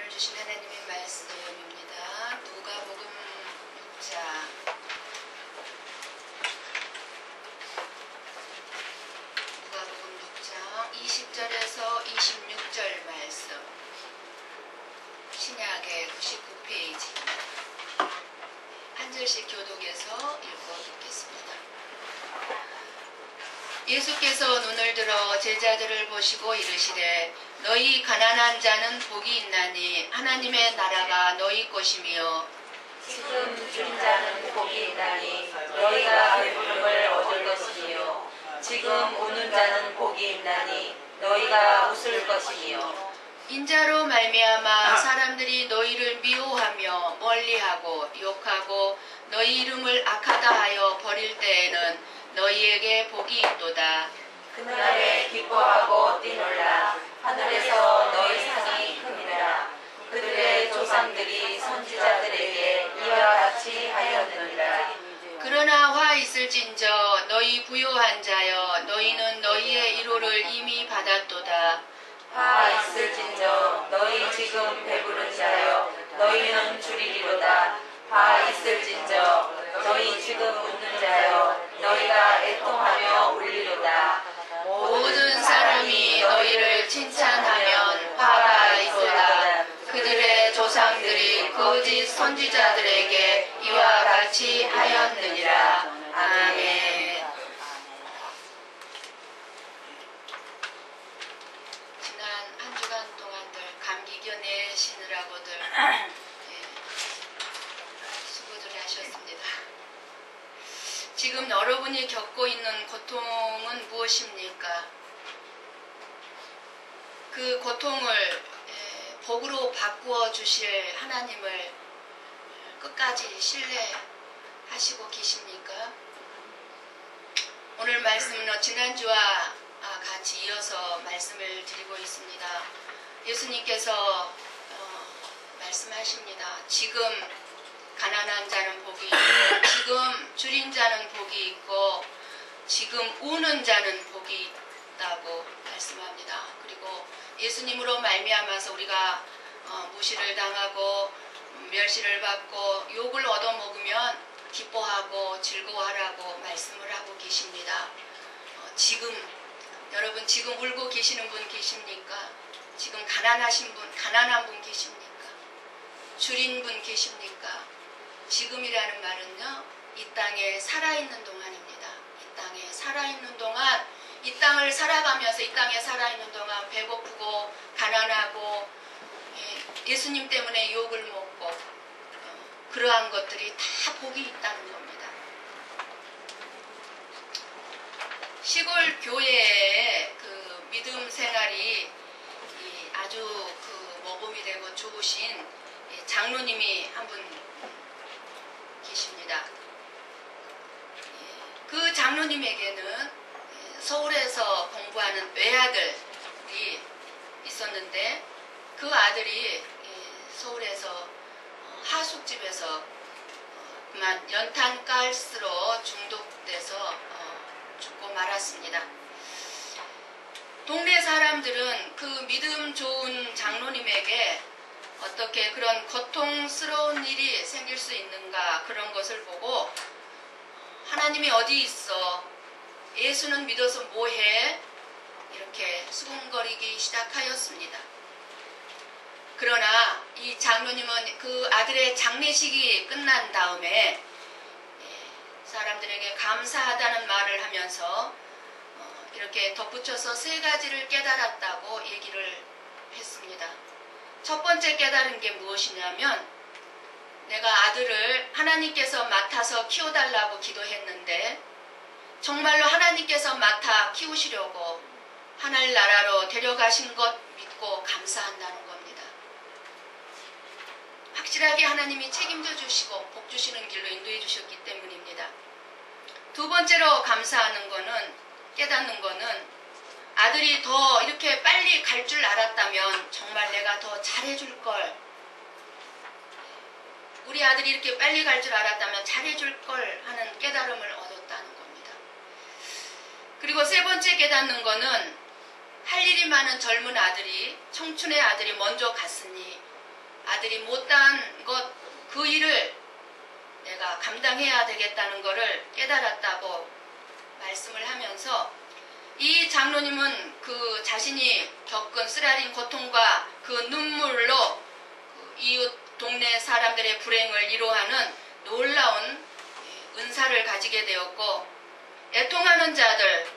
오늘 주신 하나님의 말씀입니다. 누가복음 6장 20절에서 26절 말씀, 신약의 99페이지입니다. 한 절씩 교독해서 읽어 듣겠습니다. 예수께서 눈을 들어 제자들을 보시고 이르시되 너희 가난한 자는 복이 있나니 하나님의 나라가 너희 것이며 지금 준 자는 복이 있나니 너희가 배부름을 얻을 것이며 지금 우는 자는 복이 있나니 너희가 웃을 것이며 인자로 말미암아 사람들이 너희를 미워하며 멀리하고 욕하고 너희 이름을 악하다 하여 버릴 때에는 너희에게 복이 있도다. 그날에 기뻐하고 뛰놀라. 하늘에서 너희 상이 크니라. 그들의 조상들이 선지자들에게 이와 같이 하였느니라. 그러나 화 있을진저 너희 부요한 자여 너희는 너희의 위로를 이미 받았도다. 화 있을진저 너희 지금 배부른 자여 너희는 줄이리로다. 화 있을진저 너희 지금 웃는 자여 너희가 애통하며 울리로다. 모든 사람이 너희를 칭찬하면 화가 있도다. 그들의 조상들이 거짓 선지자들에게 이와 같이 하였느니라. 아멘. 지난 한 주간 동안들 감기 견내시느라고들 수고들 하셨습니다. 지금 여러분이 겪고 있는 고통은 무엇입니까? 그 고통을 복으로 바꾸어 주실 하나님을 끝까지 신뢰하시고 계십니까? 오늘 말씀은 지난주와 같이 이어서 말씀을 드리고 있습니다. 예수님께서 말씀하십니다. 지금 가난한 자는 복이 있고 지금 줄인 자는 복이 있고 지금 우는 자는 복이 있다고 말씀합니다. 그리고 예수님으로 말미암아서 우리가 무시를 당하고 멸시를 받고 욕을 얻어먹으면 기뻐하고 즐거워하라고 말씀을 하고 계십니다. 지금 여러분 지금 울고 계시는 분 계십니까? 지금 가난한 분 계십니까? 줄인 분 계십니까? 지금이라는 말은요, 이 땅에 살아있는 동안입니다. 이 땅에 살아있는 동안, 이 땅을 살아가면서 이 땅에 살아있는 동안 배고프고 가난하고 예수님 때문에 욕을 먹고 그러한 것들이 다 복이 있다는 겁니다. 시골 교회의 그 믿음 생활이 아주 그 모범이 되고 좋으신 장로님이 한 분 계십니다. 그 장로님에게는 서울에서 공부하는 외아들이 있었는데 그 아들이 서울에서 하숙집에서 그만 연탄가스로 중독돼서 죽고 말았습니다. 동네 사람들은 그 믿음 좋은 장로님에게 어떻게 그런 고통스러운 일이 생길 수 있는가 그런 것을 보고 하나님이 어디 있어? 예수는 믿어서 뭐해? 이렇게 수군거리기 시작하였습니다. 그러나 이 장로님은 그 아들의 장례식이 끝난 다음에 사람들에게 감사하다는 말을 하면서 이렇게 덧붙여서 세 가지를 깨달았다고 얘기를 했습니다. 첫 번째 깨달은 게 무엇이냐면 내가 아들을 하나님께서 맡아서 키워달라고 기도했는데 정말로 하나님께서 맡아 키우시려고 하늘나라로 데려가신 것 믿고 감사한다는 겁니다. 확실하게 하나님이 책임져 주시고 복 주시는 길로 인도해 주셨기 때문입니다. 두 번째로 감사하는 거는 깨닫는 거는 아들이 더 이렇게 빨리 갈 줄 알았다면 정말 내가 더 잘해줄 걸. 우리 아들이 이렇게 빨리 갈 줄 알았다면 잘해줄 걸 하는 깨달음을 얻었다는 겁니다. 그리고 세 번째 깨닫는 거는 할 일이 많은 젊은 아들이 청춘의 아들이 먼저 갔으니 아들이 못한 것 그 일을 내가 감당해야 되겠다는 것을 깨달았다고 말씀을 하면서 이 장로님은 그 자신이 겪은 쓰라린 고통과 그 눈물로 그 이웃 동네 사람들의 불행을 위로하는 놀라운 은사를 가지게 되었고, 애통하는 자들,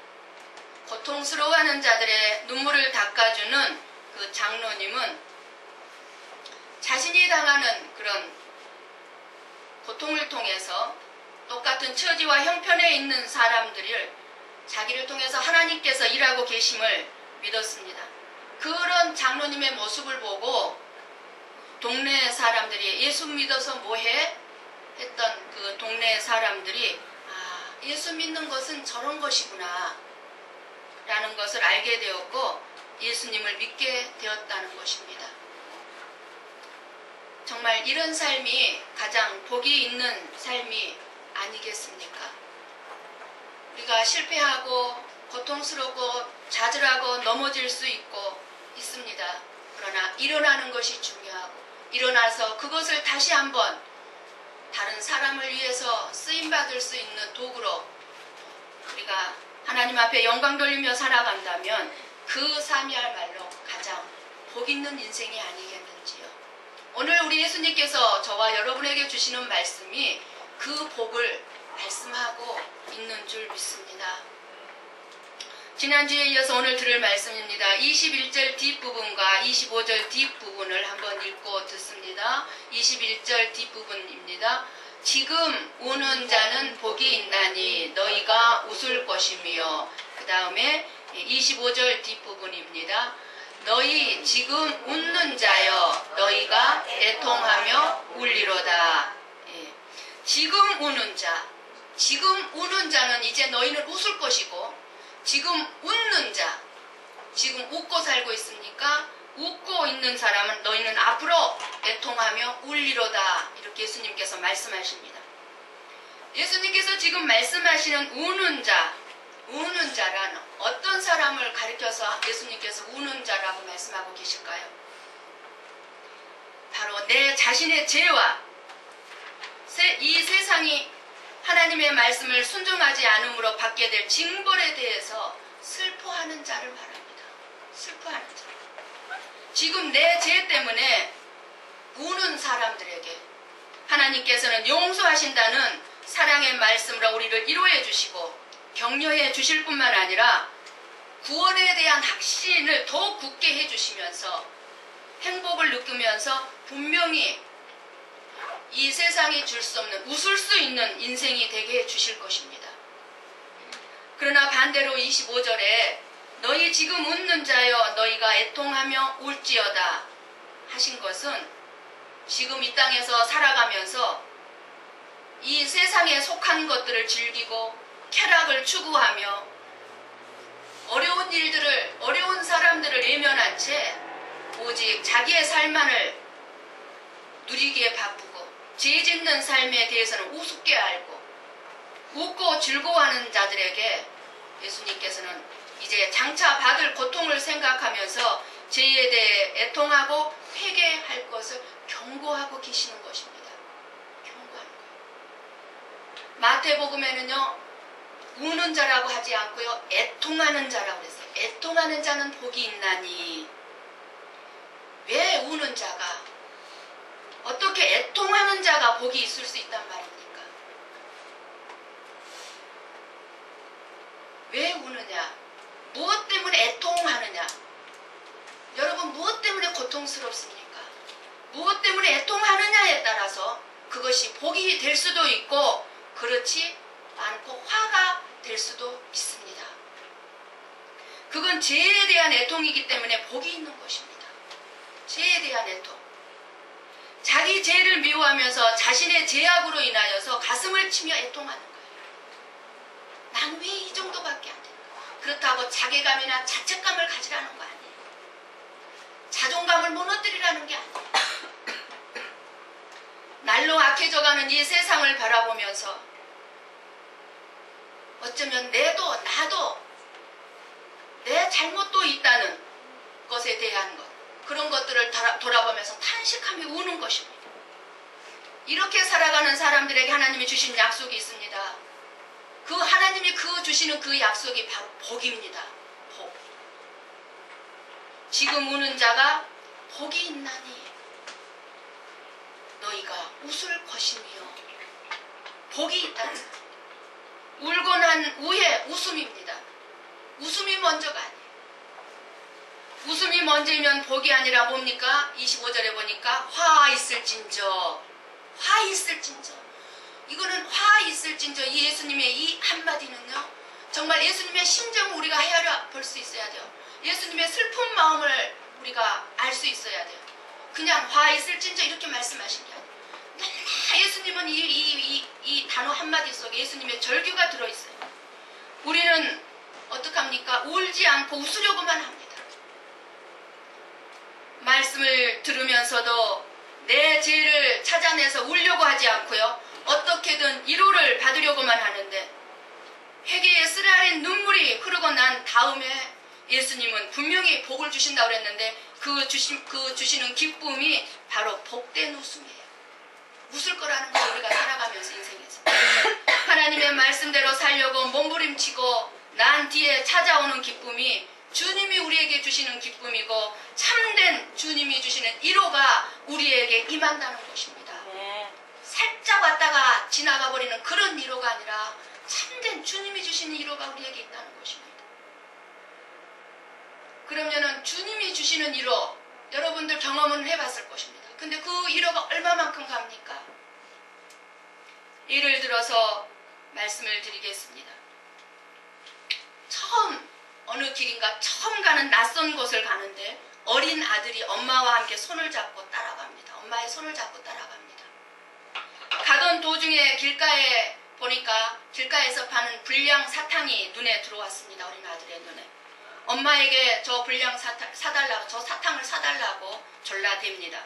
고통스러워하는 자들의 눈물을 닦아주는 그 장로님은 자신이 당하는 그런 고통을 통해서 똑같은 처지와 형편에 있는 사람들을 자기를 통해서 하나님께서 일하고 계심을 믿었습니다. 그런 장로님의 모습을 보고 동네 사람들이 예수 믿어서 뭐해? 했던 그 동네 사람들이 예수 믿는 것은 저런 것이구나 라는 것을 알게 되었고 예수님을 믿게 되었다는 것입니다. 정말 이런 삶이 가장 복이 있는 삶이 아니겠습니까? 우리가 실패하고 고통스럽고 좌절하고 넘어질 수 있습니다. 그러나 일어나는 것이 중요하고 일어나서 그것을 다시 한번 다른 사람을 위해서 쓰임받을 수 있는 도구로 우리가 하나님 앞에 영광 돌리며 살아간다면 그 삶이야말로 가장 복 있는 인생이 아니겠는지요. 오늘 우리 예수님께서 저와 여러분에게 주시는 말씀이 그 복을 말씀하고 있는 줄 믿습니다. 지난주에 이어서 오늘 들을 말씀입니다. 21절 뒷부분과 25절 뒷부분을 한번 읽고 듣습니다. 21절 뒷부분입니다. 지금 우는 자는 복이 있나니 너희가 웃을 것이며, 그 다음에 25절 뒷부분입니다. 너희 지금 웃는 자여 너희가 애통하며 울리로다. 지금 우는 자, 지금 우는 자는 이제 너희는 웃을 것이고, 지금 웃는 자, 지금 웃고 살고 있습니까? 웃고 있는 사람은 너희는 앞으로 애통하며 울리로다. 이렇게 예수님께서 말씀하십니다. 예수님께서 지금 말씀하시는 우는 자, 우는 자란 어떤 사람을 가리켜서 예수님께서 우는 자라고 말씀하고 계실까요? 바로 내 자신의 죄와 이 세상이 하나님의 말씀을 순종하지 않음으로 받게 될 징벌에 대해서 슬퍼하는 자를 말합니다. 슬퍼하는 자. 지금 내 죄 때문에 우는 사람들에게 하나님께서는 용서하신다는 사랑의 말씀으로 우리를 위로해 주시고 격려해 주실 뿐만 아니라 구원에 대한 확신을 더욱 굳게 해주시면서 행복을 느끼면서 분명히 이 세상이 줄 수 없는 웃을 수 있는 인생이 되게 해주실 것입니다. 그러나 반대로 25절에 너희 지금 웃는 자여 너희가 애통하며 울지어다 하신 것은 지금 이 땅에서 살아가면서 이 세상에 속한 것들을 즐기고 쾌락을 추구하며 어려운 일들을, 어려운 사람들을 외면한 채 오직 자기의 삶만을 누리기에 바쁘고 죄 짓는 삶에 대해서는 우습게 알고 웃고 즐거워하는 자들에게 예수님께서는 이제 장차 받을 고통을 생각하면서 죄에 대해 애통하고 회개할 것을 경고하고 계시는 것입니다. 경고하는 거예요. 마태복음에는요, 우는 자라고 하지 않고요, 애통하는 자라고 그랬어요. 애통하는 자는 복이 있나니. 왜 우는 자가, 어떻게 애통하는 자가 복이 있을 수 있단 말입니까? 왜 우느냐? 무엇 때문에 애통하느냐? 여러분, 무엇 때문에 고통스럽습니까? 무엇 때문에 애통하느냐에 따라서 그것이 복이 될 수도 있고 그렇지 않고 화가 될 수도 있습니다. 그건 죄에 대한 애통이기 때문에 복이 있는 것입니다. 죄에 대한 애통. 자기 죄를 미워하면서 자신의 죄악으로 인하여서 가슴을 치며 애통하는 거예요. 난 왜 이 정도밖에 안 되나? 그렇다고 자괴감이나 자책감을 가지라는 거 아니에요. 자존감을 무너뜨리라는 게 아니에요. 날로 악해져가는 이 세상을 바라보면서 어쩌면 나도 내 잘못도 있다는 것에 대한 것, 그런 것들을 돌아보면서 탄식하며 우는 것입니다. 이렇게 살아가는 사람들에게 하나님이 주신 약속이 있습니다. 그 하나님이 주시는 그 약속이 바로 복입니다. 복. 지금 우는 자가 복이 있나니 너희가 웃을 것이며 복이 있다. 울고 난 후에 웃음입니다. 웃음이 먼저가 아니에요. 웃음이 먼저이면 복이 아니라 뭡니까? 25절에 보니까 화 있을진저. 화 있을진저. 이거는 화 있을진저. 이 예수님의 이 한마디는요, 정말 예수님의 심정을 우리가 헤아려 볼 수 있어야 돼요. 예수님의 슬픈 마음을 우리가 알 수 있어야 돼요. 그냥 화 있을진저 이렇게 말씀하신 게 아니에요. 예수님은 이 단어 한마디 속에 예수님의 절규가 들어있어요. 우리는 어떡합니까? 울지 않고 웃으려고만 합니다. 말씀을 들으면서도 내 죄를 찾아내서 울려고 하지 않고요, 어떻게든 위로를 받으려고만 하는데, 회개의 쓰라린 눈물이 흐르고 난 다음에 예수님은 분명히 복을 주신다고 그랬는데 그 주시는 기쁨이 바로 복된 웃음이에요. 웃을 거라는 거 우리가 살아가면서 인생에서 하나님의 말씀대로 살려고 몸부림치고 난 뒤에 찾아오는 기쁨이 주님이 우리에게 주시는 기쁨이고 참된 주님이 주시는 위로가 우리에게 임한다는 것입니다. 살짝 왔다가 지나가 버리는 그런 위로가 아니라 참된 주님이 주시는 위로가 우리에게 있다는 것입니다. 그러면은 주님이 주시는 위로 여러분들 경험은 해봤을 것입니다. 근데 그 위로가 얼마만큼 갑니까? 예를 들어서 말씀을 드리겠습니다. 어느 길인가 처음 가는 낯선 곳을 가는데 어린 아들이 엄마와 함께 손을 잡고 따라갑니다. 엄마의 손을 잡고 따라갑니다. 가던 도중에 길가에 보니까 길가에서 파는 불량 사탕이 눈에 들어왔습니다. 어린 아들의 눈에. 엄마에게 저 불량 사달라고, 저 사탕을 사달라고 졸라댑니다.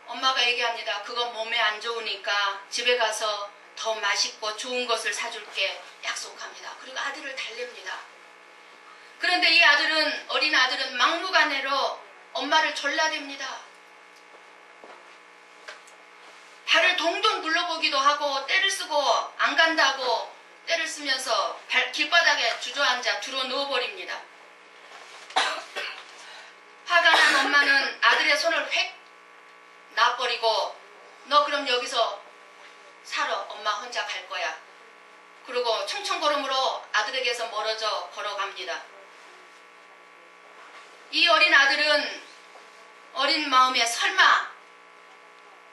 엄마가 얘기합니다. 그거 몸에 안 좋으니까 집에 가서 더 맛있고 좋은 것을 사줄게 약속합니다. 그리고 아들을 달랩니다. 그런데 이 아들은, 어린 아들은 막무가내로 엄마를 졸라댑니다. 발을 동동 굴러보기도 하고 때를 쓰고 안 간다고 때를 쓰면서 길바닥에 주저앉아 들어 누워버립니다. 화가 난 엄마는 아들의 손을 획 놔버리고 너 그럼 여기서 살아. 엄마 혼자 갈 거야. 그리고 충청걸음으로 아들에게서 멀어져 걸어갑니다. 이 어린 아들은 어린 마음에 설마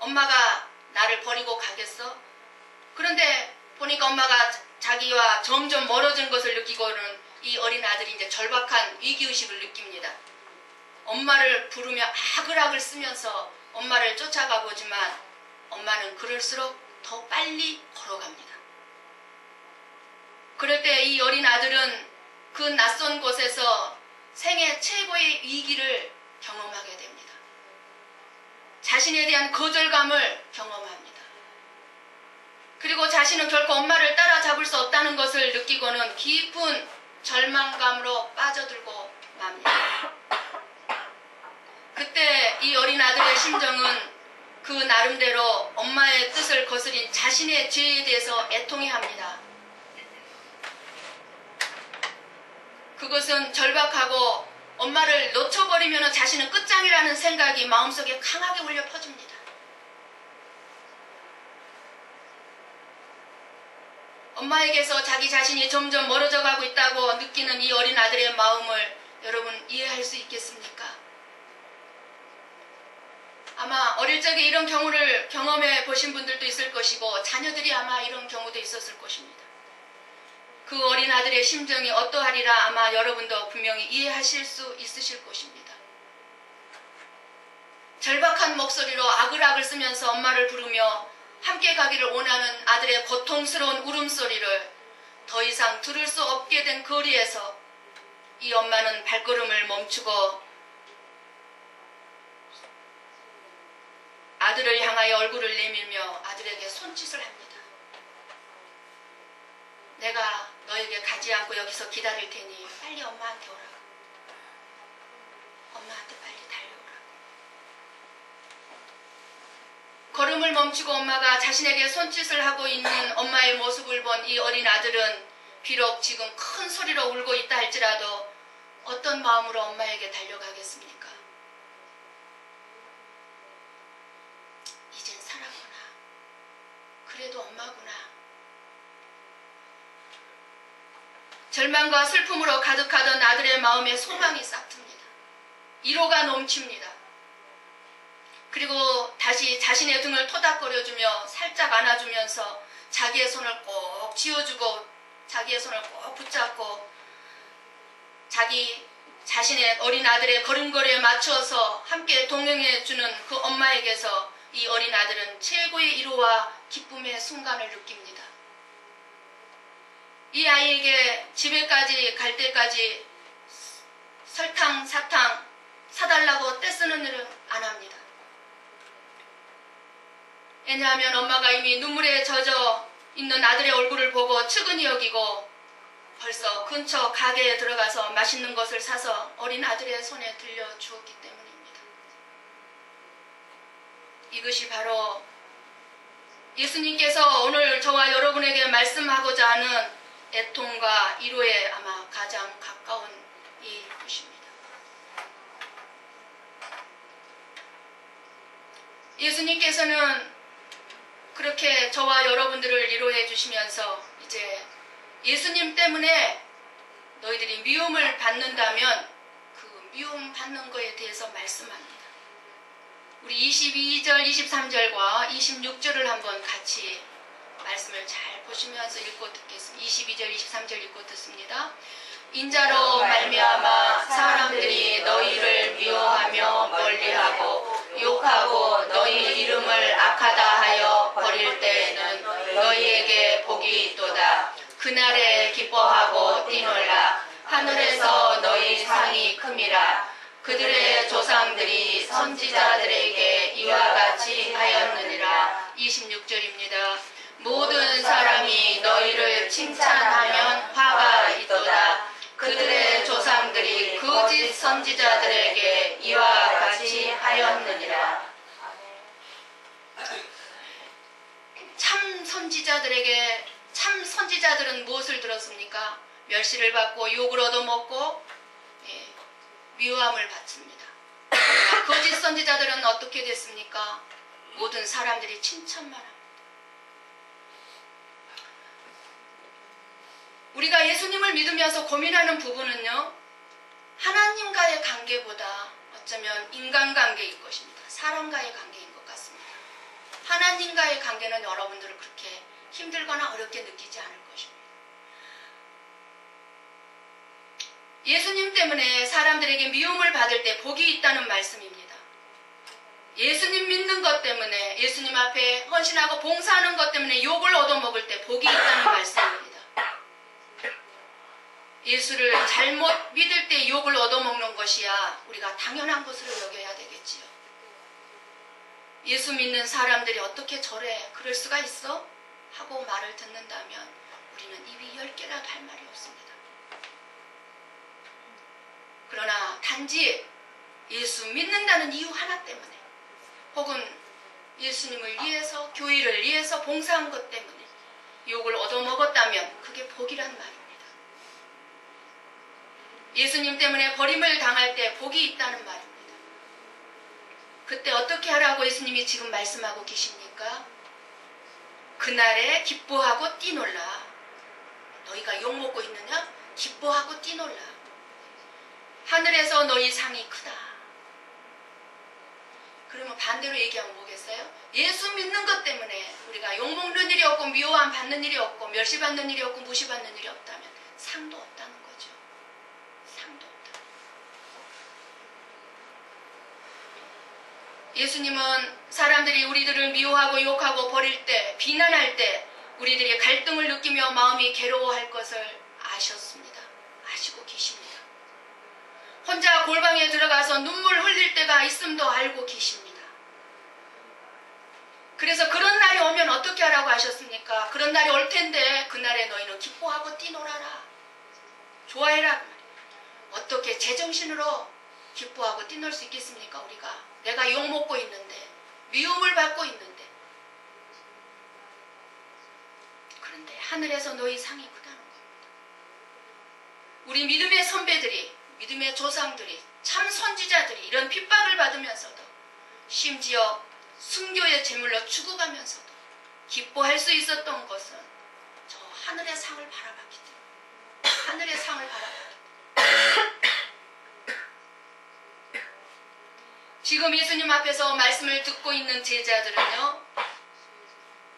엄마가 나를 버리고 가겠어? 그런데 보니까 엄마가 자기와 점점 멀어진 것을 느끼고는 이 어린 아들이 이제 절박한 위기의식을 느낍니다. 엄마를 부르며 아글아글 쓰면서 엄마를 쫓아가 보지만 엄마는 그럴수록 더 빨리 걸어갑니다. 그럴 때 이 어린 아들은 그 낯선 곳에서 생애 최고의 위기를 경험하게 됩니다. 자신에 대한 거절감을 경험합니다. 그리고 자신은 결코 엄마를 따라잡을 수 없다는 것을 느끼고는 깊은 절망감으로 빠져들고 맙니다. 그때 이 어린 아들의 심정은 그 나름대로 엄마의 뜻을 거스린 자신의 죄에 대해서 애통해합니다. 그것은 절박하고 엄마를 놓쳐버리면 자신은 끝장이라는 생각이 마음속에 강하게 울려 퍼집니다. 엄마에게서 자기 자신이 점점 멀어져 가고 있다고 느끼는 이 어린 아들의 마음을 여러분 이해할 수 있겠습니까? 아마 어릴 적에 이런 경우를 경험해 보신 분들도 있을 것이고 자녀들이 아마 이런 경우도 있었을 것입니다. 그 어린 아들의 심정이 어떠하리라 아마 여러분도 분명히 이해하실 수 있으실 것입니다. 절박한 목소리로 아글아글 쓰면서 엄마를 부르며 함께 가기를 원하는 아들의 고통스러운 울음소리를 더 이상 들을 수 없게 된 거리에서 이 엄마는 발걸음을 멈추고 아들을 향하여 얼굴을 내밀며 아들에게 손짓을 합니다. 내가 너에게 가지 않고 여기서 기다릴 테니 빨리 엄마한테 오라고. 엄마한테 빨리 달려가. 걸음을 멈추고 엄마가 자신에게 손짓을 하고 있는 엄마의 모습을 본 이 어린 아들은 비록 지금 큰 소리로 울고 있다 할지라도 어떤 마음으로 엄마에게 달려가겠습니까? 이젠 살았구나. 그래도 엄마구나. 절망과 슬픔으로 가득하던 아들의 마음에 소망이 싹틉니다. 위로가 넘칩니다. 그리고 다시 자신의 등을 토닥거려주며 살짝 안아주면서 자기의 손을 꼭 쥐어주고 자기의 손을 꼭 붙잡고 자신의 어린 아들의 걸음걸이에 맞춰서 함께 동행해주는 그 엄마에게서 이 어린 아들은 최고의 위로와 기쁨의 순간을 느낍니다. 이 아이에게 집에까지 갈 때까지 설탕, 사탕 사달라고 떼쓰는 일은 안 합니다. 왜냐하면 엄마가 이미 눈물에 젖어 있는 아들의 얼굴을 보고 측은히 여기고 벌써 근처 가게에 들어가서 맛있는 것을 사서 어린 아들의 손에 들려주었기 때문입니다. 이것이 바로 예수님께서 오늘 저와 여러분에게 말씀하고자 하는 애통과 위로에 아마 가장 가까운 이것입니다. 예수님께서는 그렇게 저와 여러분들을 위로해 주시면서 이제 예수님 때문에 너희들이 미움을 받는다면 그 미움 받는 거에 대해서 말씀합니다. 우리 22절, 23절과 26절을 한번 같이 말씀을 잘 보시면서 읽고 듣겠습니다. 22절, 23절 읽고 듣습니다. 인자로 말미암아 사람들이 너희를 미워하며 멀리하고 욕하고 너희 이름을 악하다 하여 버릴 때에는 너희에게 복이 있도다. 그날에 기뻐하고 뛰놀라. 하늘에서 너희 상이 큼이라. 그들의 조상들이 선지자들에게 이와 같이 하였느니라. 26절입니다. 모든 사람이 너희를 칭찬하면 화가 있도다. 그들의 조상들이 거짓 선지자들에게 이와 같이 하였느니라. 참 선지자들은 무엇을 들었습니까? 멸시를 받고 욕을 얻어먹고 미워함을 받습니다. 거짓 선지자들은 어떻게 됐습니까? 모든 사람들이 칭찬만 합니다. 우리가 예수님을 믿으면서 고민하는 부분은요, 하나님과의 관계보다 어쩌면 인간관계일 것입니다. 사람과의 관계인 것 같습니다. 하나님과의 관계는 여러분들을 그렇게 힘들거나 어렵게 느끼지 않을 것입니다. 예수님 때문에 사람들에게 미움을 받을 때 복이 있다는 말씀입니다. 예수님 믿는 것 때문에, 예수님 앞에 헌신하고 봉사하는 것 때문에 욕을 얻어먹을 때 복이 있다는 말씀입니다. 예수를 잘못 믿을 때 욕을 얻어먹는 것이야 우리가 당연한 것으로 여겨야 되겠지요. 예수 믿는 사람들이 어떻게 저래? 그럴 수가 있어? 하고 말을 듣는다면 우리는 입이 10개라도 할 말이 없습니다. 그러나 단지 예수 믿는다는 이유 하나 때문에 혹은 예수님을 위해서, 교회를 위해서 봉사한 것 때문에 욕을 얻어먹었다면 그게 복이란 말입니다. 예수님 때문에 버림을 당할 때 복이 있다는 말입니다. 그때 어떻게 하라고 예수님이 지금 말씀하고 계십니까? 그날에 기뻐하고 뛰놀라. 너희가 욕먹고 있느냐? 기뻐하고 뛰놀라. 하늘에서 너희 상이 크다. 그러면 반대로 얘기하면 뭐겠어요? 예수 믿는 것 때문에 우리가 욕먹는 일이 없고 미워함 받는 일이 없고 멸시받는 일이 없고 무시받는 일이 없다면 상도 없다는 거죠. 상도 없다. 예수님은 사람들이 우리들을 미워하고 욕하고 버릴 때, 비난할 때 우리들이 갈등을 느끼며 마음이 괴로워할 것을 아셨습니다. 아시고 계십니다. 혼자 골방에 들어가서 눈물 흘릴 때가 있음도 알고 계십니다. 그래서 그런 날이 오면 어떻게 하라고 하셨습니까? 그런 날이 올 텐데 그날에 너희는 기뻐하고 뛰놀아라. 좋아해라. 어떻게 제정신으로 기뻐하고 뛰놀 수 있겠습니까? 우리가 내가 욕먹고 있는데, 미움을 받고 있는데, 하늘에서 너희 상이 크다는 겁니다. 우리 믿음의 선배들이, 믿음의 조상들이, 참 선지자들이 이런 핍박을 받으면서도 심지어 순교의 제물로 죽어가면서도 기뻐할 수 있었던 것은 저 하늘의 상을 바라봤기 때문에, 하늘의 상을 바라봤기 때문에. 지금 예수님 앞에서 말씀을 듣고 있는 제자들은요,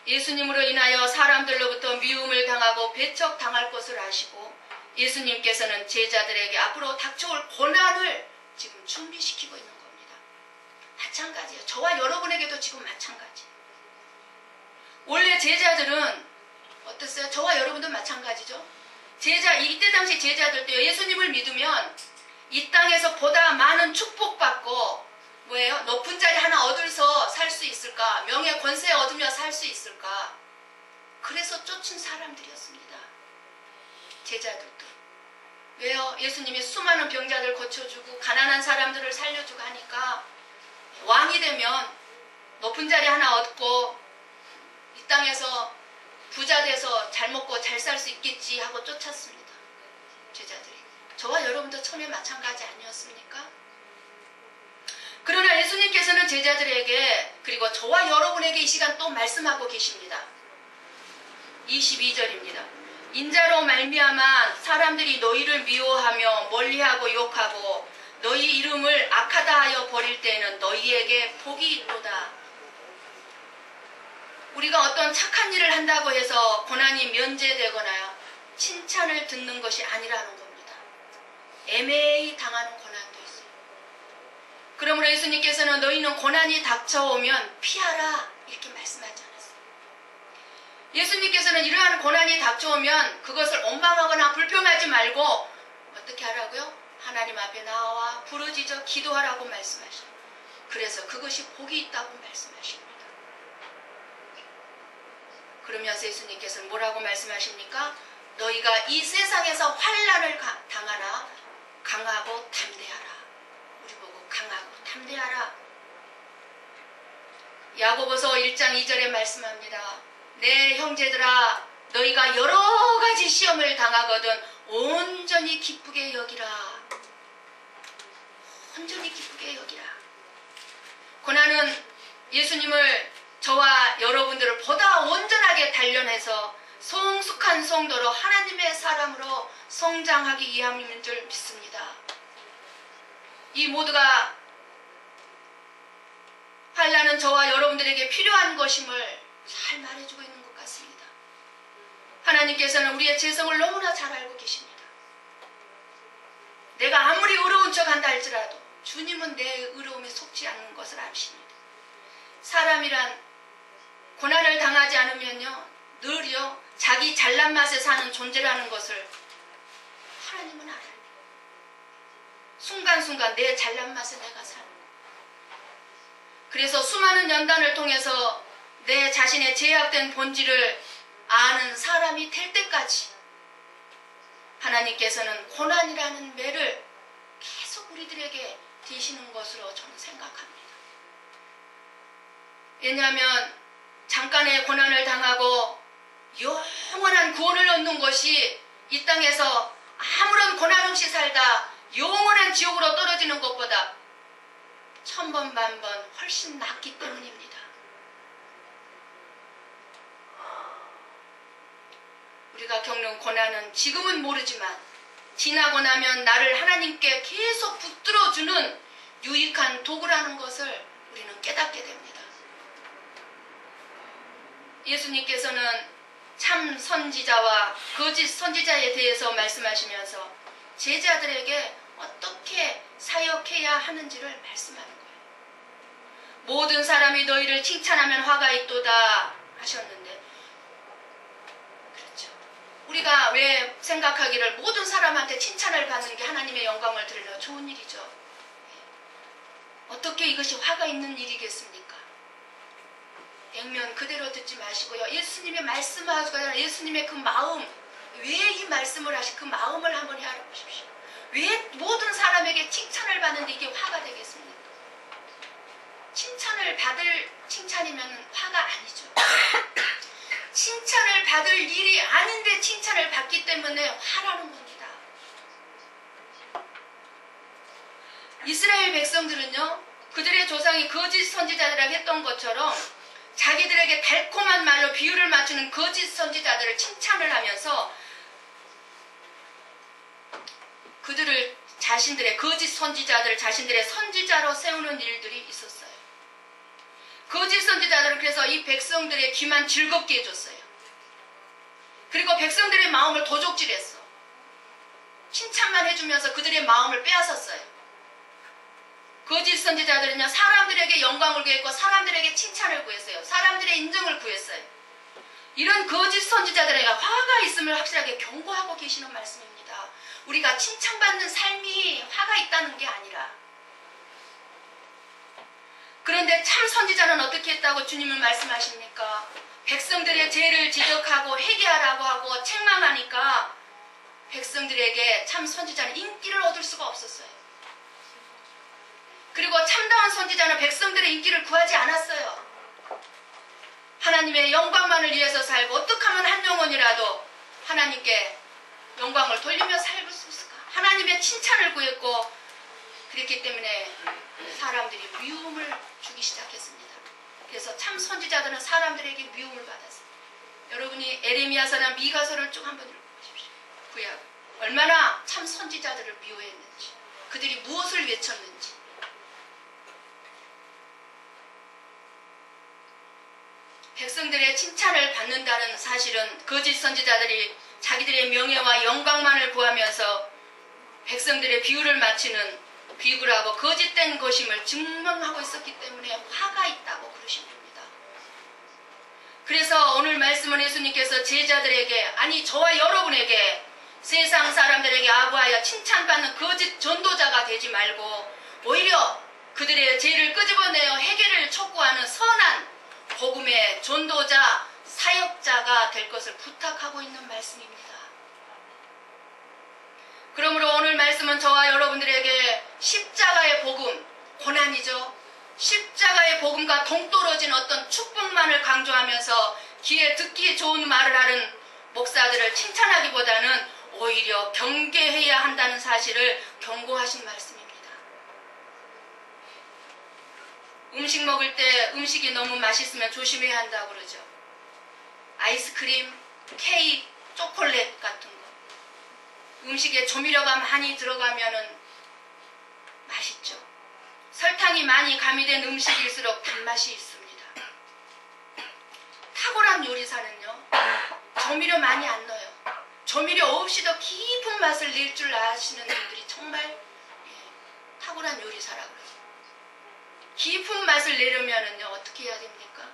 예수님으로 인하여 사람들로부터 미움을 당하고 배척당할 것을 아시고 예수님께서는 제자들에게 앞으로 닥쳐올 고난을 지금 준비시키고 있는 겁니다. 마찬가지예요. 저와 여러분에게도 지금 마찬가지예요. 원래 제자들은 어땠어요? 저와 여러분도 마찬가지죠. 이때 당시 제자들도 예수님을 믿으면 이 땅에서 보다 많은 축복받고 뭐예요? 높은 자리 하나 얻어서 살 수 있을까? 명예 권세 얻으며 살 수 있을까? 그래서 쫓은 사람들이었습니다. 제자들도. 왜요? 예수님이 수많은 병자들 고쳐주고 가난한 사람들을 살려주고 하니까 왕이 되면 높은 자리 하나 얻고 이 땅에서 부자 돼서 잘 먹고 잘 살 수 있겠지 하고 쫓았습니다. 제자들이. 저와 여러분도 처음에 마찬가지 아니었습니까? 그러나 예수님께서는 제자들에게 그리고 저와 여러분에게 이 시간 또 말씀하고 계십니다. 22절입니다. 인자로 말미암아 사람들이 너희를 미워하며 멀리하고 욕하고 너희 이름을 악하다 하여 버릴 때에는 너희에게 복이 있도다. 우리가 어떤 착한 일을 한다고 해서 고난이 면제되거나 칭찬을 듣는 것이 아니라는 겁니다. 애매히 당하는 고난도 있어요. 그러므로 예수님께서는 너희는 고난이 닥쳐오면 피하라 이렇게 말씀하지 않았어요. 예수님께서는 이러한 고난이 닥쳐오면 그것을 원망하거나 불평하지 말고 어떻게 하라고요? 하나님 앞에 나와 부르짖어 기도하라고 말씀하십니다. 그래서 그것이 복이 있다고 말씀하십니다. 그러면서 예수님께서는 뭐라고 말씀하십니까? 너희가 이 세상에서 환난을 당하나 강하고 담대하라. 우리 보고 강하고 담대하라. 야고보서 1장 2절에 말씀합니다. 내 형제들아 너희가 여러 가지 시험을 당하거든 온전히 기쁘게 여기라. 온전히 기쁘게 여기라. 고난은 예수님을 저와 여러분들을 보다 온전하게 단련해서 성숙한 성도로 하나님의 사람으로 성장하기 위함인 줄 믿습니다. 이 모두가 환난은 저와 여러분들에게 필요한 것임을 잘 말해주고 있는 것 같습니다. 하나님께서는 우리의 죄성을 너무나 잘 알고 계십니다. 내가 아무리 의로운 척한다 할지라도 주님은 내 의로움에 속지 않는 것을 아십니다. 사람이란 고난을 당하지 않으면요 늘요 자기 잘난 맛에 사는 존재라는 것을 하나님은 알아요. 순간순간 내 잘난 맛에 내가 사는 거예요. 그래서 수많은 연단을 통해서 내 자신의 제약된 본질을 아는 사람이 될 때까지 하나님께서는 고난이라는 매를 계속 우리들에게 디시는 것으로 저는 생각합니다. 왜냐하면 잠깐의 고난을 당하고 영원한 구원을 얻는 것이 이 땅에서 아무런 고난 없이 살다 영원한 지옥으로 떨어지는 것보다 천번 만번 훨씬 낫기 때문입니다. 우리가 겪는 고난은 지금은 모르지만 지나고 나면 나를 하나님께 계속 붙들어주는 유익한 도구라는 것을 우리는 깨닫게 됩니다. 예수님께서는 참 선지자와 거짓 선지자에 대해서 말씀하시면서 제자들에게 어떻게 사역해야 하는지를 말씀하는 거예요. 모든 사람이 너희를 칭찬하면 화가 있도다 하셨는데 그렇죠. 우리가 왜 생각하기를 모든 사람한테 칭찬을 받는 게 하나님의 영광을 드리려 좋은 일이죠. 어떻게 이것이 화가 있는 일이겠습니까? 액면 그대로 듣지 마시고요. 예수님의 말씀하고 예수님의 그 마음, 왜 이 말씀을 하신 그 마음을 한번 헤아려보십시오. 왜 모든 사람에게 칭찬을 받는데 이게 화가 되겠습니까? 칭찬을 받을 칭찬이면 화가 아니죠. 칭찬을 받을 일이 아닌데 칭찬을 받기 때문에 화나는 겁니다. 이스라엘 백성들은요, 그들의 조상이 거짓 선지자들에게 했던 것처럼 자기들에게 달콤한 말로 비유를 맞추는 거짓 선지자들을 칭찬을 하면서 그들을 자신들의 거짓 선지자들을 자신들의 선지자로 세우는 일들이 있었어요. 거짓 선지자들은 그래서 이 백성들의 귀만 즐겁게 해줬어요. 그리고 백성들의 마음을 도적질했어. 칭찬만 해주면서 그들의 마음을 빼앗았어요. 거짓 선지자들은요, 사람들에게 영광을 구했고 사람들에게 칭찬을 구했어요. 사람들의 인정을 구했어요. 이런 거짓 선지자들에게 화가 있음을 확실하게 경고하고 계시는 말씀입니다. 우리가 칭찬받는 삶이 화가 있다는 게 아니라, 그런데 참 선지자는 어떻게 했다고 주님은 말씀하십니까? 백성들의 죄를 지적하고 회개하라고 하고 책망하니까 백성들에게 참 선지자는 인기를 얻을 수가 없었어요. 그리고 참다운 선지자는 백성들의 인기를 구하지 않았어요. 하나님의 영광만을 위해서 살고 어떻게 하면 한 영혼이라도 하나님께 영광을 돌리며 살 수 있을까? 하나님의 칭찬을 구했고, 그랬기 때문에 사람들이 미움을 주기 시작했습니다. 그래서 참 선지자들은 사람들에게 미움을 받았어요. 여러분이 에레미야서나 미가서를 쭉 한번 읽어보십시오. 구약 얼마나 참 선지자들을 미워했는지, 그들이 무엇을 외쳤는지. 백성들의 칭찬을 받는다는 사실은 거짓 선지자들이 자기들의 명예와 영광만을 구하면서 백성들의 비유를 맞추는 비굴하고 거짓된 것임을 증명하고 있었기 때문에 화가 있다고 그러신 겁니다. 그래서 오늘 말씀은 예수님께서 제자들에게, 아니 저와 여러분에게 세상 사람들에게 아부하여 칭찬받는 거짓 전도자가 되지 말고 오히려 그들의 죄를 끄집어내어 회개를 촉구하는 선한 복음의 전도자, 사역자가 될 것을 부탁하고 있는 말씀입니다. 그러므로 오늘 말씀은 저와 여러분들에게 십자가의 복음, 고난이죠. 십자가의 복음과 동떨어진 어떤 축복만을 강조하면서 귀에 듣기 좋은 말을 하는 목사들을 칭찬하기보다는 오히려 경계해야 한다는 사실을 경고하신 말씀입니다. 음식 먹을 때 음식이 너무 맛있으면 조심해야 한다고 그러죠. 아이스크림, 케이크, 초콜릿 같은 거. 음식에 조미료가 많이 들어가면은 맛있죠. 설탕이 많이 가미된 음식일수록 단맛이 있습니다. 탁월한 요리사는요, 조미료 많이 안 넣어요. 조미료 없이도 깊은 맛을 낼 줄 아시는 분들이 정말 탁월한 요리사라고 그러죠. 깊은 맛을 내려면은요, 어떻게 해야 됩니까?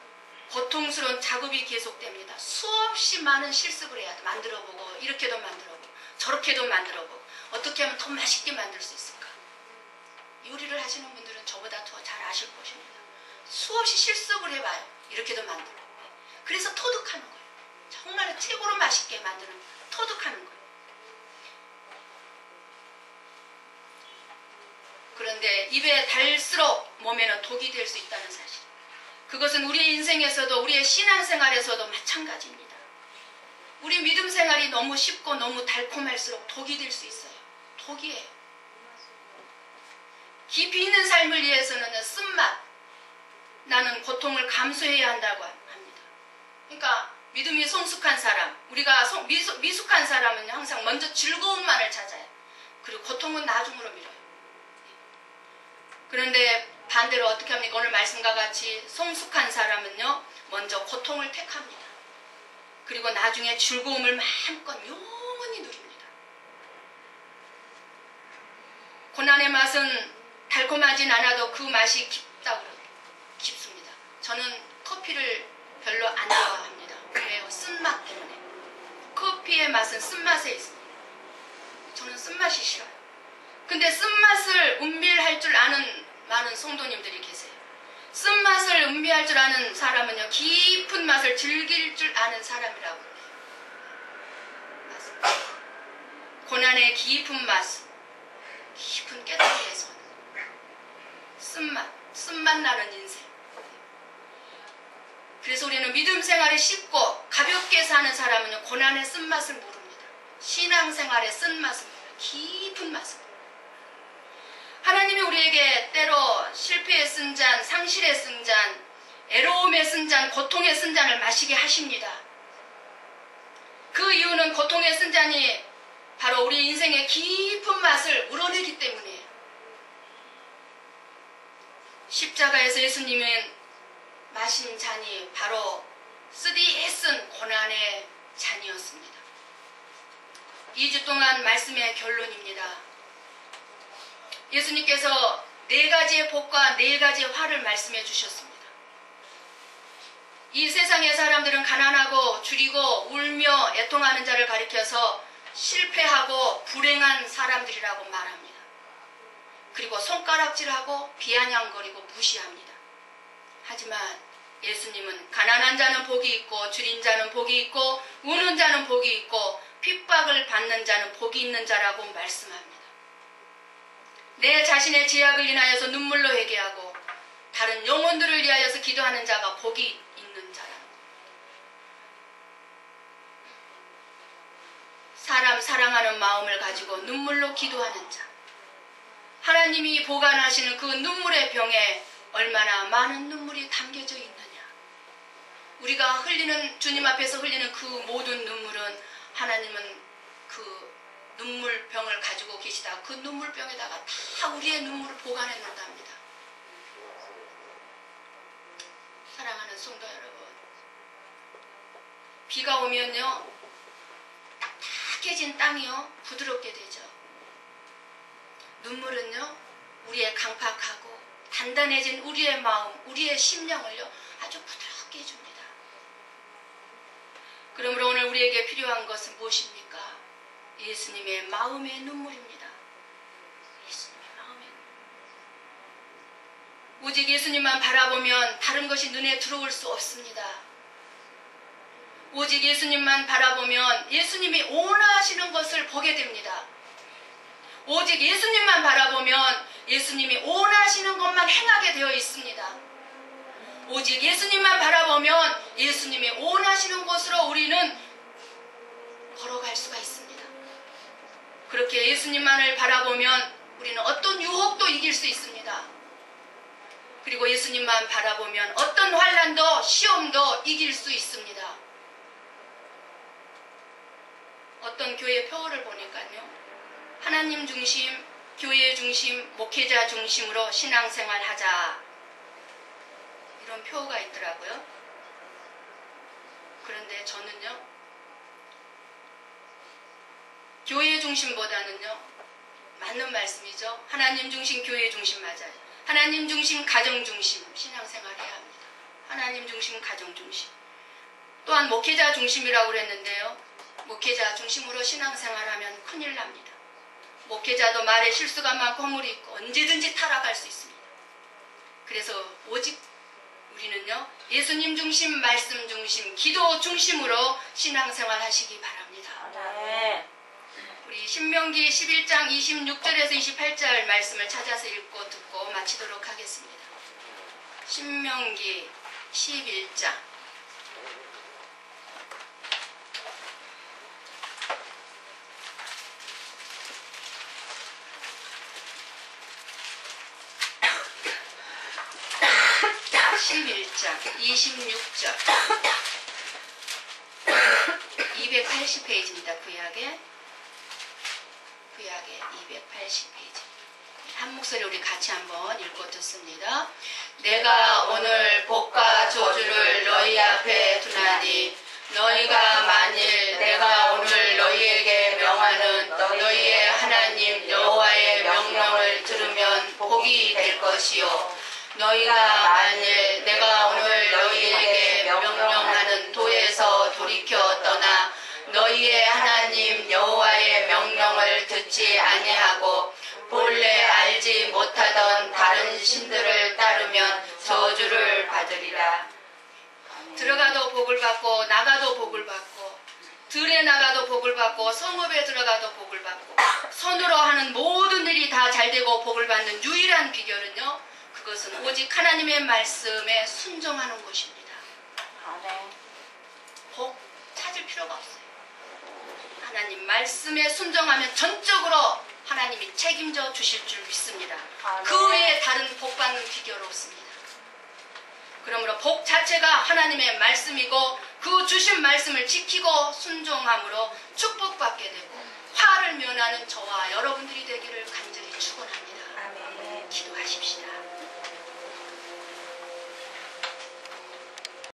고통스러운 작업이 계속됩니다. 수없이 많은 실습을 해야 돼. 만들어보고, 이렇게도 만들어보고, 저렇게도 만들어보고, 어떻게 하면 더 맛있게 만들 수 있을까? 요리를 하시는 분들은 저보다 더 잘 아실 것입니다. 수없이 실습을 해봐요. 이렇게도 만들고. 그래서 터득하는 거예요. 정말 최고로 맛있게 만드는 거예요. 터득하는 거예요. 그런데 입에 달수록 몸에는 독이 될 수 있다는 사실. 그것은 우리의 인생에서도 우리의 신앙생활에서도 마찬가지입니다. 우리 믿음 생활이 너무 쉽고 너무 달콤할수록 독이 될 수 있어요. 독이에요. 깊이 있는 삶을 위해서는 쓴맛, 나는 고통을 감수해야 한다고 합니다. 그러니까 믿음이 성숙한 사람, 우리가 미숙한 사람은 항상 먼저 즐거움만을 찾아요. 그리고 고통은 나중으로 미뤄요. 그런데 반대로 어떻게 합니까? 오늘 말씀과 같이 성숙한 사람은요, 먼저 고통을 택합니다. 그리고 나중에 즐거움을 마음껏 영원히 누립니다. 고난의 맛은 달콤하진 않아도 그 맛이 깊다고 깊습니다. 저는 커피를 별로 안 좋아합니다. 왜요? 쓴맛 때문에. 커피의 맛은 쓴맛에 있습니다. 저는 쓴맛이 싫어요. 근데 쓴맛을 음미할 줄 아는 많은 성도님들이 계세요. 쓴맛을 음미할 줄 아는 사람은요, 깊은 맛을 즐길 줄 아는 사람이라고 해요. 맞습니다. 고난의 깊은 맛, 깊은 깨달음의 손, 쓴맛 나는 인생. 그래서 우리는 믿음 생활이 쉽고 가볍게 사는 사람은 고난의 쓴맛을 모릅니다. 신앙생활의 쓴맛을 모릅니다. 깊은 맛을. 하나님이 우리에게 때로 실패의 쓴 잔, 상실의 쓴 잔, 애로움의 쓴 잔, 고통의 쓴 잔을 마시게 하십니다. 그 이유는 고통의 쓴 잔이 바로 우리 인생의 깊은 맛을 우러내기 때문이에요. 십자가에서 예수님은 마신 잔이 바로 쓰디 애쓴 고난의 잔이었습니다. 2주 동안 말씀의 결론입니다. 예수님께서 4가지의 복과 4가지의 화를 말씀해 주셨습니다. 이 세상의 사람들은 가난하고 줄이고 울며 애통하는 자를 가리켜서 실패하고 불행한 사람들이라고 말합니다. 그리고 손가락질하고 비아냥거리고 무시합니다. 하지만 예수님은 가난한 자는 복이 있고 줄인 자는 복이 있고 우는 자는 복이 있고 핍박을 받는 자는 복이 있는 자라고 말씀합니다. 내 자신의 죄악을 인하여서 눈물로 회개하고 다른 영혼들을 위하여서 기도하는 자가 복이 있는 자라. 사람 사랑하는 마음을 가지고 눈물로 기도하는 자. 하나님이 보관하시는 그 눈물의 병에 얼마나 많은 눈물이 담겨져 있느냐. 우리가 흘리는, 주님 앞에서 흘리는 그 모든 눈물은 하나님은 그 눈물병을 가지고 계시다. 그 눈물병에다가 다 우리의 눈물을 보관해 놓는답니다. 사랑하는 성도 여러분, 비가 오면요 탁해진 땅이요 부드럽게 되죠. 눈물은요 우리의 강팍하고 단단해진 우리의 마음, 우리의 심령을요 아주 부드럽게 해줍니다. 그러므로 오늘 우리에게 필요한 것은 무엇입니까? 예수님의 마음의 눈물입니다. 예수님의 마음의 눈물. 오직 예수님만 바라보면 다른 것이 눈에 들어올 수 없습니다. 오직 예수님만 바라보면 예수님이 원하시는 것을 보게 됩니다. 오직 예수님만 바라보면 예수님이 원하시는 것만 행하게 되어 있습니다. 오직 예수님만 바라보면 예수님이 원하시는 곳으로 우리는 걸어갈 수가 있습니다. 그렇게 예수님만을 바라보면 우리는 어떤 유혹도 이길 수 있습니다. 그리고 예수님만 바라보면 어떤 환난도 시험도 이길 수 있습니다. 어떤 교회 표어를 보니까요, 하나님 중심, 교회 중심, 목회자 중심으로 신앙생활 하자, 이런 표어가 있더라고요. 그런데 저는요, 교회 중심보다는요, 맞는 말씀이죠. 하나님 중심, 교회 중심 맞아요. 하나님 중심, 가정 중심 신앙생활 해야 합니다. 하나님 중심, 가정 중심. 또한 목회자 중심이라고 그랬는데요, 목회자 중심으로 신앙생활하면 큰일 납니다. 목회자도 말에 실수가 많고 허물이 있고 언제든지 타락할 수 있습니다. 그래서 오직 우리는요, 예수님 중심, 말씀 중심, 기도 중심으로 신앙생활 하시기 바랍니다. 네. 우리 신명기 11장 26절에서 28절 말씀을 찾아서 읽고 듣고 마치도록 하겠습니다. 신명기 11장 11장 26절 280페이지입니다. 구약의 280페이지. 한 목소리 우리 같이 한번 읽고 듣습니다. 내가 오늘 복과 저주를 너희 앞에 두나니 너희가 만일 내가 오늘 너희에게 명하는 너희의 하나님 여호와의 명령을 들으면 복이 될 것이요, 너희가 만일 내가 오늘 너희에게 명령하는 도에서 돌이켜 떠나 너희의 하나님 여호와의 명령을 듣지 아니하고 본래 알지 못하던 다른 신들을 따르면 저주를 받으리라. 들어가도 복을 받고 나가도 복을 받고 들에 나가도 복을 받고 성읍에 들어가도 복을 받고 손으로 하는 모든 일이 다 잘되고 복을 받는 유일한 비결은요, 그것은 오직 하나님의 말씀에 순종하는 것입니다. 복 찾을 필요가 없어요. 하나님 말씀에 순종하면 전적으로 하나님이 책임져 주실 줄 믿습니다. 그 외에 다른 복받는 비결 없습니다. 그러므로 복 자체가 하나님의 말씀이고 그 주신 말씀을 지키고 순종함으로 축복받게 되고 화를 면하는 저와